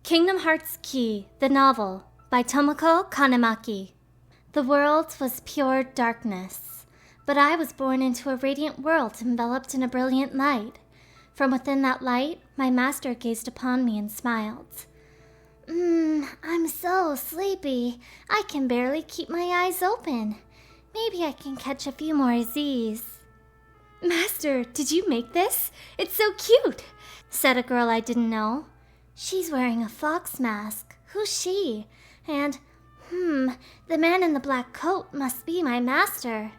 Kingdom Hearts Key, the novel, by Tomoko Kanemaki. The world was pure darkness, but I was born into a radiant world enveloped in a brilliant light. From within that light, my master gazed upon me and smiled. I'm so sleepy. I can barely keep my eyes open. Maybe I can catch a few more Z's. Master, did you make this? It's so cute, said a girl I didn't know. She's wearing a fox mask. Who's she? And, the man in the black coat must be my master.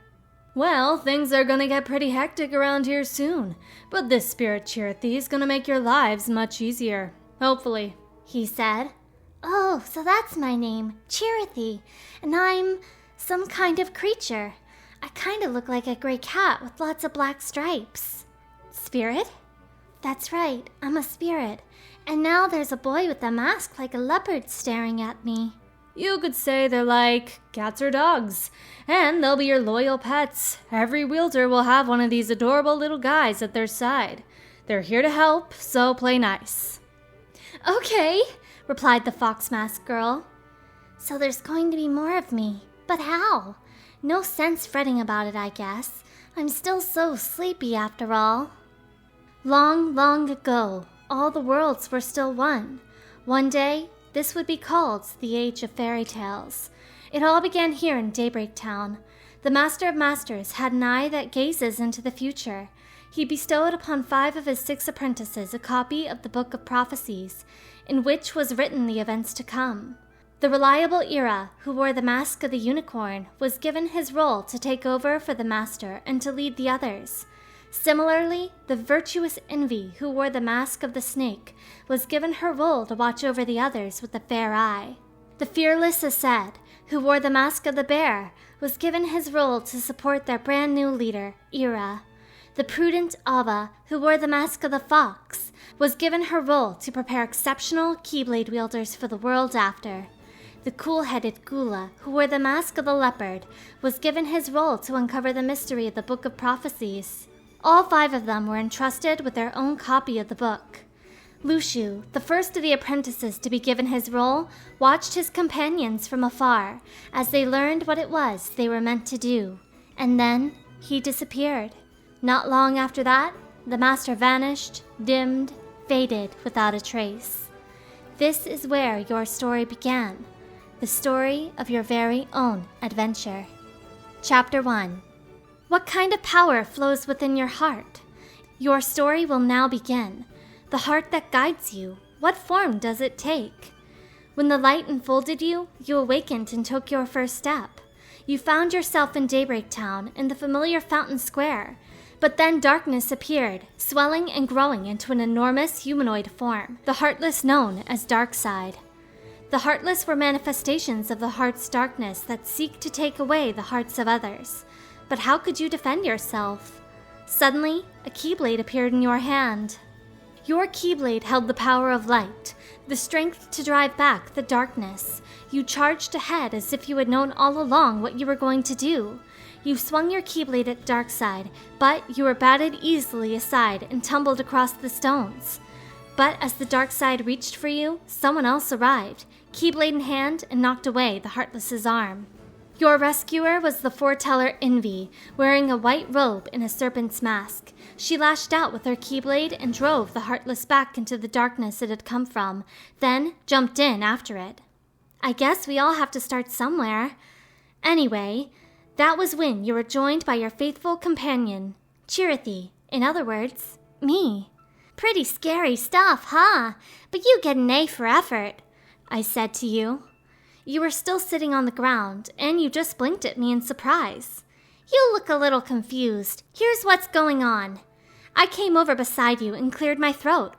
Well, things are gonna get pretty hectic around here soon, but this spirit Chirithy is gonna make your lives much easier. Hopefully, he said. Oh, so that's my name, Chirithy, and I'm some kind of creature. I kind of look like a gray cat with lots of black stripes. Spirit? That's right, I'm a spirit. And now there's a boy with a mask like a leopard staring at me. You could say they're like cats or dogs, and they'll be your loyal pets. Every wielder will have one of these adorable little guys at their side. They're here to help, so play nice. Okay, replied the fox mask girl. So there's going to be more of me, but how? No sense fretting about it, I guess. I'm still so sleepy after all. Long, long ago, all the worlds were still one. One day, this would be called the Age of Fairy Tales. It all began here in Daybreak Town. The Master of Masters had an eye that gazes into the future. He bestowed upon 5 of his 6 apprentices a copy of the Book of Prophecies, in which was written the events to come. The reliable Ira, who wore the mask of the unicorn, was given his role to take over for the Master and to lead the others. Similarly, the virtuous Envy, who wore the mask of the snake, was given her role to watch over the others with a fair eye. The fearless Ased, who wore the mask of the bear, was given his role to support their brand new leader, Ira. The prudent Ava, who wore the mask of the fox, was given her role to prepare exceptional Keyblade wielders for the world after. The cool-headed Gula, who wore the mask of the leopard, was given his role to uncover the mystery of the Book of Prophecies. All 5 of them were entrusted with their own copy of the book. Lushu, the first of the apprentices to be given his role, watched his companions from afar as they learned what it was they were meant to do, and then he disappeared. Not long after that, the master vanished, dimmed, faded without a trace. This is where your story began, the story of your very own adventure. Chapter 1. What kind of power flows within your heart? Your story will now begin. The heart that guides you, what form does it take? When the light enfolded you, you awakened and took your first step. You found yourself in Daybreak Town, in the familiar Fountain Square. But then darkness appeared, swelling and growing into an enormous humanoid form, the Heartless known as Darkside. The Heartless were manifestations of the heart's darkness that seek to take away the hearts of others. But how could you defend yourself? Suddenly, a Keyblade appeared in your hand. Your Keyblade held the power of light, the strength to drive back the darkness. You charged ahead as if you had known all along what you were going to do. You swung your Keyblade at Darkside, but you were batted easily aside and tumbled across the stones. But as the Darkside reached for you, someone else arrived, Keyblade in hand, and knocked away the Heartless's arm. Your rescuer was the foreteller Envy, wearing a white robe and a serpent's mask. She lashed out with her Keyblade and drove the Heartless back into the darkness it had come from, then jumped in after it. I guess we all have to start somewhere. Anyway, that was when you were joined by your faithful companion, Chirithy, in other words, me. Pretty scary stuff, huh? But you get an A for effort, I said to you. You were still sitting on the ground, and you just blinked at me in surprise. You look a little confused. Here's what's going on. I came over beside you and cleared my throat.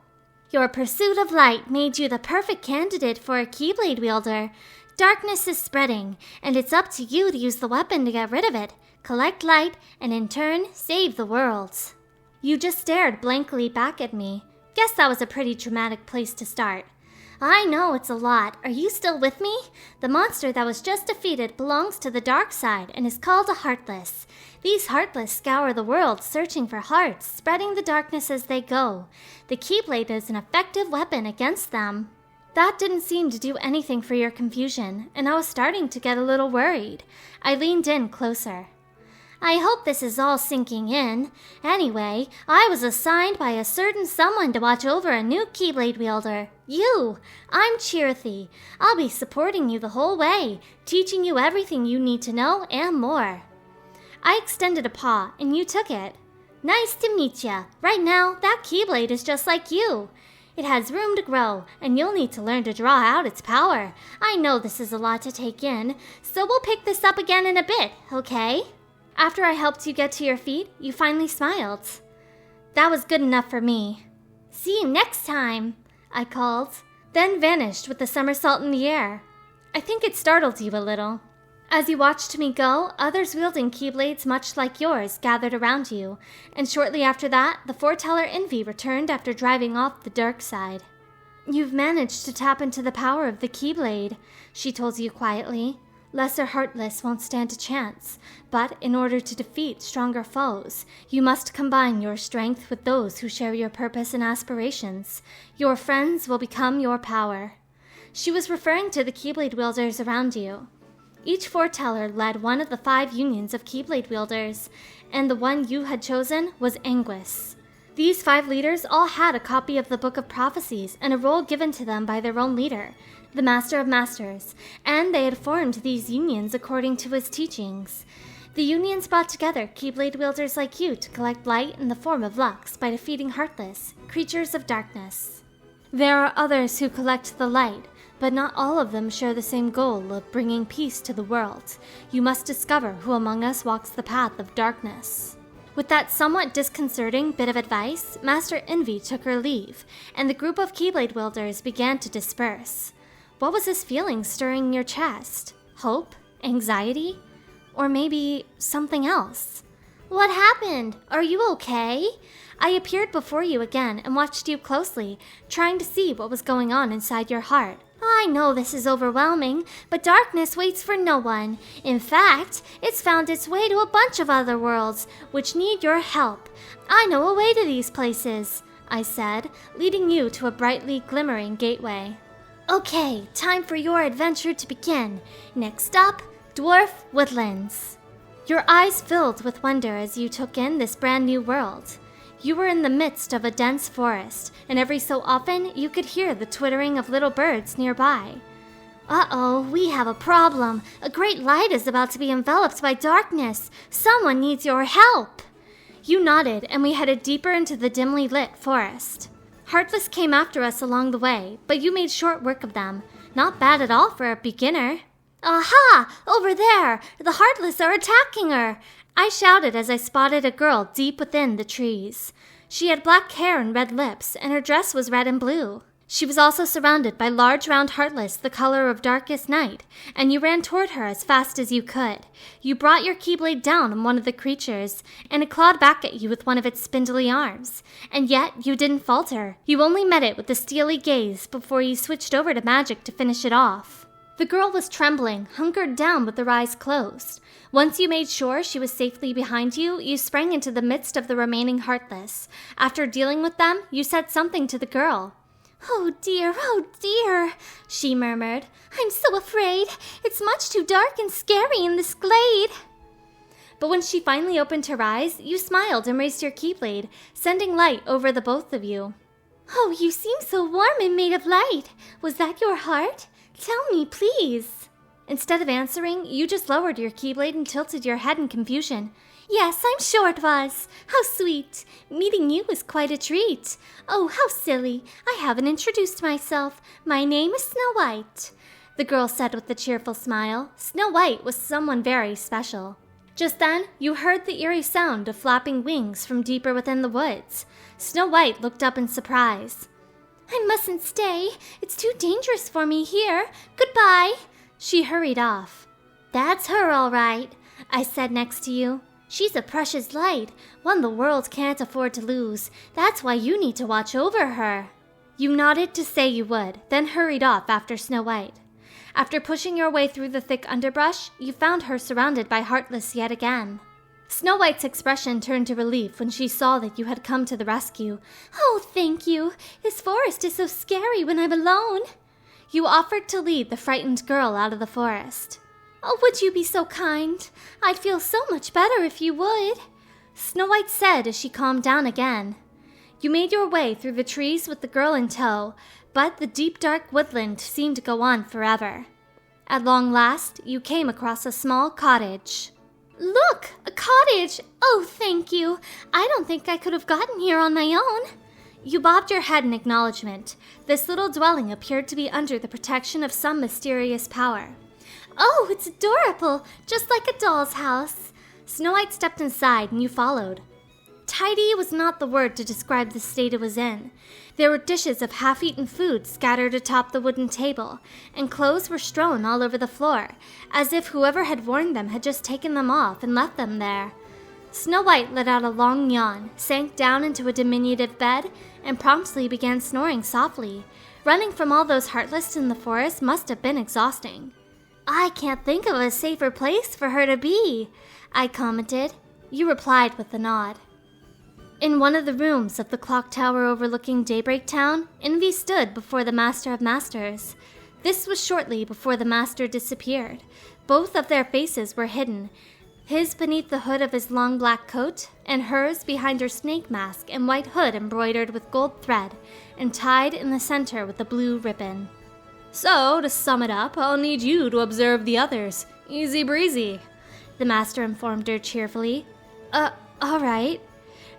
Your pursuit of light made you the perfect candidate for a Keyblade wielder. Darkness is spreading, and it's up to you to use the weapon to get rid of it, collect light, and in turn, save the world. You just stared blankly back at me. Guess that was a pretty dramatic place to start. I know it's a lot. Are you still with me? The monster that was just defeated belongs to the dark side and is called a Heartless. These Heartless scour the world searching for hearts, spreading the darkness as they go. The Keyblade is an effective weapon against them. That didn't seem to do anything for your confusion, and I was starting to get a little worried. I leaned in closer. I hope this is all sinking in. Anyway, I was assigned by a certain someone to watch over a new Keyblade wielder. You! I'm Chirithy. I'll be supporting you the whole way, teaching you everything you need to know and more. I extended a paw, and you took it. Nice to meet ya. Right now, that Keyblade is just like you. It has room to grow, and you'll need to learn to draw out its power. I know this is a lot to take in, so we'll pick this up again in a bit, okay? After I helped you get to your feet, you finally smiled. That was good enough for me. See you next time, I called, then vanished with a somersault in the air. I think it startled you a little. As you watched me go, others wielding Keyblades much like yours gathered around you, and shortly after that, the foreteller Envy returned after driving off the dark side. You've managed to tap into the power of the Keyblade, she told you quietly. Lesser Heartless won't stand a chance, but in order to defeat stronger foes, you must combine your strength with those who share your purpose and aspirations. Your friends will become your power. She was referring to the Keyblade wielders around you. Each foreteller led one of the 5 unions of Keyblade wielders, and the one you had chosen was Anguis. These 5 leaders all had a copy of the Book of Prophecies and a role given to them by their own leader, the Master of Masters, and they had formed these unions according to his teachings. The unions brought together Keyblade wielders like you to collect light in the form of Lux by defeating Heartless, creatures of darkness. There are others who collect the light, but not all of them share the same goal of bringing peace to the world. You must discover who among us walks the path of darkness. With that somewhat disconcerting bit of advice, Master Envy took her leave, and the group of Keyblade wielders began to disperse. What was this feeling stirring your chest? Hope? Anxiety? Or maybe something else? What happened? Are you okay? I appeared before you again and watched you closely, trying to see what was going on inside your heart. I know this is overwhelming, but darkness waits for no one. In fact, it's found its way to a bunch of other worlds, which need your help. I know a way to these places, I said, leading you to a brightly glimmering gateway. Okay, time for your adventure to begin. Next stop, Dwarf Woodlands. Your eyes filled with wonder as you took in this brand new world. You were in the midst of a dense forest, and every so often you could hear the twittering of little birds nearby. Uh-oh, we have a problem. A great light is about to be enveloped by darkness. Someone needs your help. You nodded, and we headed deeper into the dimly lit forest. Heartless came after us along the way, but you made short work of them. Not bad at all for a beginner. Aha! Over there! The Heartless are attacking her! I shouted as I spotted a girl deep within the trees. She had black hair and red lips, and her dress was red and blue. She was also surrounded by large round Heartless the color of darkest night, and you ran toward her as fast as you could. You brought your Keyblade down on one of the creatures, and it clawed back at you with one of its spindly arms. And yet, you didn't falter. You only met it with a steely gaze before you switched over to magic to finish it off. The girl was trembling, hunkered down with her eyes closed. Once you made sure she was safely behind you, you sprang into the midst of the remaining Heartless. After dealing with them, you said something to the girl. Oh dear, she murmured. I'm so afraid. It's much too dark and scary in this glade. But when she finally opened her eyes, you smiled and raised your Keyblade, sending light over the both of you. Oh, you seem so warm and made of light. Was that your heart? Tell me, please. Instead of answering, you just lowered your Keyblade and tilted your head in confusion. Yes, I'm sure it was. How sweet. Meeting you was quite a treat. Oh, how silly. I haven't introduced myself. My name is Snow White, the girl said with a cheerful smile. Snow White was someone very special. Just then, you heard the eerie sound of flapping wings from deeper within the woods. Snow White looked up in surprise. I mustn't stay. It's too dangerous for me here. Goodbye. She hurried off. That's her, all right, I said next to you. She's a precious light, one the world can't afford to lose. That's why you need to watch over her. You nodded to say you would, then hurried off after Snow White. After pushing your way through the thick underbrush, you found her surrounded by Heartless yet again. Snow White's expression turned to relief when she saw that you had come to the rescue. Oh, thank you. This forest is so scary when I'm alone. You offered to lead the frightened girl out of the forest. Oh, would you be so kind? I'd feel so much better if you would, Snow White said as she calmed down again. You made your way through the trees with the girl in tow, but the deep dark woodland seemed to go on forever. At long last, you came across a small cottage. Look, a cottage! Oh, thank you. I don't think I could have gotten here on my own. You bobbed your head in acknowledgement. This little dwelling appeared to be under the protection of some mysterious power. Oh, it's adorable, just like a doll's house. Snow White stepped inside and you followed. Tidy was not the word to describe the state it was in. There were dishes of half-eaten food scattered atop the wooden table, and clothes were strewn all over the floor, as if whoever had worn them had just taken them off and left them there. Snow White let out a long yawn, sank down into a diminutive bed, and promptly began snoring softly. Running from all those heartless in the forest must have been exhausting. I can't think of a safer place for her to be, I commented. You replied with a nod. In one of the rooms of the clock tower overlooking Daybreak Town, Envy stood before the Master of Masters. This was shortly before the Master disappeared. Both of their faces were hidden, his beneath the hood of his long black coat, and hers behind her snake mask and white hood embroidered with gold thread, and tied in the center with a blue ribbon. So, to sum it up, I'll need you to observe the others. Easy breezy, the Master informed her cheerfully. All right.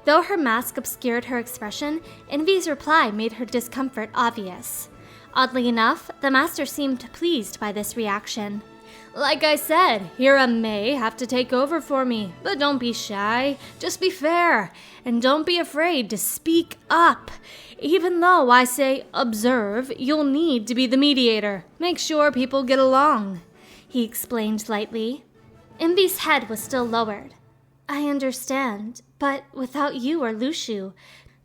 Though her mask obscured her expression, Envy's reply made her discomfort obvious. Oddly enough, the Master seemed pleased by this reaction. Like I said, Hira may have to take over for me, but don't be shy. Just be fair, and don't be afraid to speak up. Even though I say observe, you'll need to be the mediator. Make sure people get along, he explained lightly. Envy's head was still lowered. I understand, but without you or Lushu,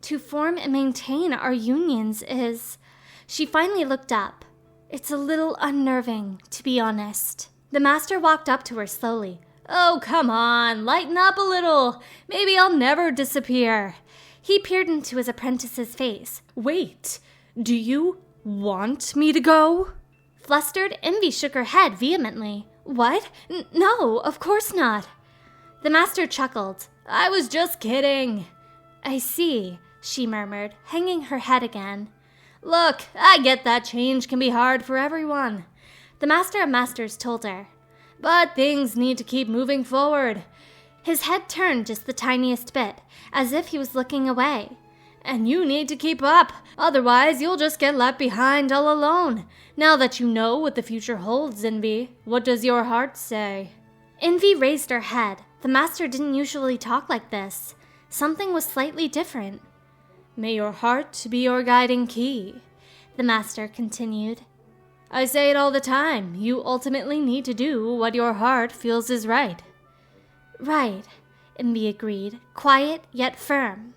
to form and maintain our unions is... She finally looked up. It's a little unnerving, to be honest. The Master walked up to her slowly. Oh, come on, lighten up a little. Maybe I'll never disappear. He peered into his apprentice's face. Wait, do you want me to go? Flustered, Envy shook her head vehemently. What? No, of course not. The Master chuckled. I was just kidding. I see, she murmured, hanging her head again. Look, I get that change can be hard for everyone, the Master of Masters told her. But things need to keep moving forward. His head turned just the tiniest bit, as if he was looking away. And you need to keep up, otherwise you'll just get left behind all alone. Now that you know what the future holds, Envy, what does your heart say? Envy raised her head. The Master didn't usually talk like this. Something was slightly different. May your heart be your guiding key, the Master continued. I say it all the time. You ultimately need to do what your heart feels is right. Right, Envy agreed, quiet yet firm.